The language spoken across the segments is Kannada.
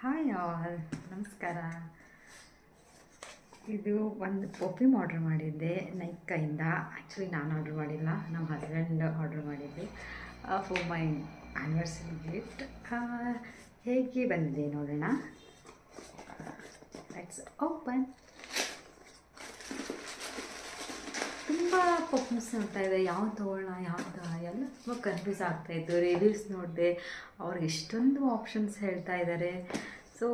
ಹಾಯ್ ಆಲ್, ನಮಸ್ಕಾರ. ಇದು ಒಂದು ಪರ್ಫ್ಯೂಮ್ ಆರ್ಡ್ರ್ ಮಾಡಿದ್ದೆ ನೈಕಾಯಿಂದ. ಆ್ಯಕ್ಚುಲಿ ನಾನು ಆರ್ಡ್ರ್ ಮಾಡಿಲ್ಲ, ನಮ್ಮ ಹಸ್ಬೆಂಡ್ ಆರ್ಡ್ರ್ ಮಾಡಿದ್ದೆ ಫಾರ್ ಮೈ ಆ್ಯನಿವರ್ಸರಿ ಗಿಫ್ಟ್. ಹೇಗೆ ಬಂದಿದೆ ನೋಡೋಣ. Let's open. ತುಂಬ ಪರ್ಫ್ಯೂಮ್ಸ್ ನೋಡ್ತಾ ಇದೆ, ಯಾವ್ದು ತೊಗೊಳ್ಳೋಣ ಯಾವ್ದು ಎಲ್ಲ ತುಂಬ ಕನ್ಫ್ಯೂಸ್ ಆಗ್ತಾಯಿತ್ತು. ರಿವ್ಯೂಸ್ ನೋಡಿದೆ, ಅವ್ರಿಗೆ ಎಷ್ಟೊಂದು ಆಪ್ಷನ್ಸ್ ಹೇಳ್ತಾ ಇದ್ದಾರೆ. ಸೊ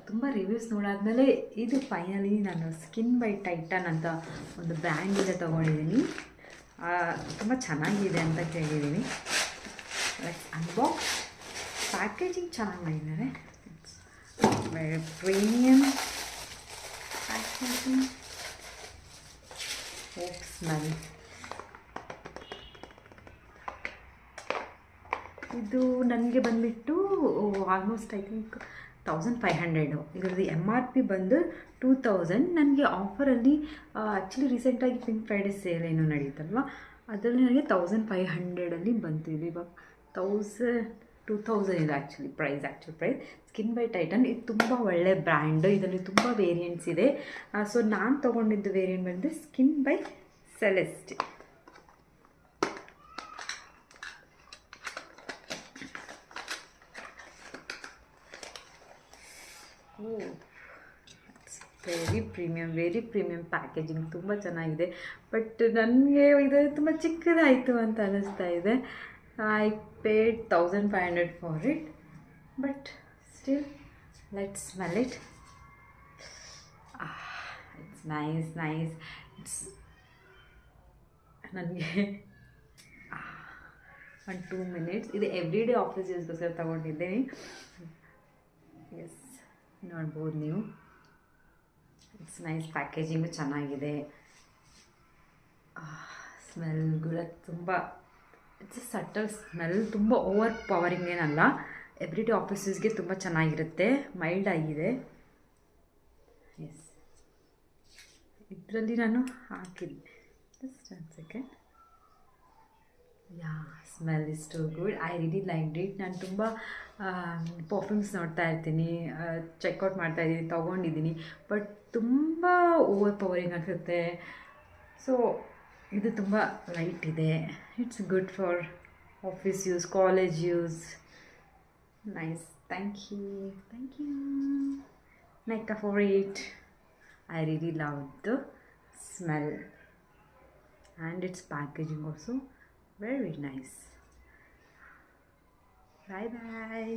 ತುಂಬ ರಿವ್ಯೂಸ್ ನೋಡಾದ್ಮೇಲೆ ಇದು ಫೈನಲಿ ನಾನು ಸ್ಕಿನ್ ಬೈ ಟೈಟನ್ ಅಂತ ಒಂದು ಬ್ರ್ಯಾಂಡಿಂದ ತೊಗೊಂಡಿದ್ದೀನಿ. ತುಂಬ ಚೆನ್ನಾಗಿದೆ ಅಂತ ಕೇಳಿದ್ದೀನಿ. ಲೈಕ್ ಅನ್ಬಾಕ್ಸ್ ಪ್ಯಾಕೇಜಿಂಗ್ ಚೆನ್ನಾಗಿ ಮಾಡಿದ್ದಾರೆ. Very premium packaging. ಸ್ಮೆಲ್ ಇದು ನನಗೆ ಬಂದುಬಿಟ್ಟು ಆಲ್ಮೋಸ್ಟ್ ಐ ಥಿಂಕ್ 1500. ಇದರದ್ದು MRP ಬಂದು 2000. ನನಗೆ ಆಫರಲ್ಲಿ ಆ್ಯಕ್ಚುಲಿ ರೀಸೆಂಟಾಗಿ ಪಿಂಕ್ ಫ್ರೈಡೇ ಸೇಲ್ ಏನೋ ನಡೀತಲ್ವ, ಅದರಲ್ಲಿ ನನಗೆ 1500 ಬಂತು. ಇದು ಇವಾಗ 2000 ಇದೆ actually price. Skin by Titan ಇದು ತುಂಬ ಒಳ್ಳೆ ಬ್ರ್ಯಾಂಡು. ಇದರಲ್ಲಿ ತುಂಬ ವೇರಿಯಂಟ್ಸ್ ಇದೆ. ಸೊ ನಾನು ತೊಗೊಂಡಿದ್ದು ವೇರಿಯಂಟ್ ಬಂದು skin by Celesti. Very premium packaging ತುಂಬ ಚೆನ್ನಾಗಿದೆ. ಬಟ್ ನನಗೆ ಇದು ತುಂಬ ಚಿಕ್ಕದಾಯಿತು ಅಂತ ಅನ್ನಿಸ್ತಾ ಇದೆ. I paid 1500 for it, but still let's smell it. It's nice. It's ನನಗೆ 2 minutes. ಇದು ಎವ್ರಿ ಡೇ ಆಫೀಸ್ ಯೂಸ್ಗೋಸ್ಕರ ತೊಗೊಂಡಿದ್ದೀನಿ. ಎಸ್, ನೋಡ್ಬೋದು ನೀವು. It's nice. ಪ್ಯಾಕೇಜಿಂಗು ಚೆನ್ನಾಗಿದೆ. ಸ್ಮೆಲ್ ಕೂಡ ತುಂಬ ಇಟ್ಸ್ ಸಟಲ್ ಸ್ಮೆಲ್, ತುಂಬ ಓವರ್ ಪವರಿಂಗ್ ಏನಲ್ಲ. ಎವ್ರಿ ಡೇ ಆಫೀಸ್ ಯೂಸ್ಗೆ ತುಂಬ ಚೆನ್ನಾಗಿರುತ್ತೆ, ಮೈಲ್ಡ್ ಆಗಿದೆ. ಎಸ್, ಇದರಲ್ಲಿ ನಾನು ಹಾಕಿದ್ದೆ. Just 1 second. Smell is too good. I really liked it. ನಾನು ತುಂಬ ಪರ್ಫ್ಯೂಮ್ಸ್ ನೋಡ್ತಾ ಇರ್ತೀನಿ, ಚೆಕ್ಔಟ್ ಮಾಡ್ತಾಯಿದ್ದೀನಿ, ತೊಗೊಂಡಿದ್ದೀನಿ. ಬಟ್ ತುಂಬ ಓವರ್ ಪವರಿಂಗ್ ಅನಿಸುತ್ತೆ. ಸೊ ಇದು ತುಂಬ ಲೈಟ್ ಇದೆ. It's good for office use, college use. Nice. Thank you Nykaa for it. I really loved the smell and its packaging also very nice. Bye bye.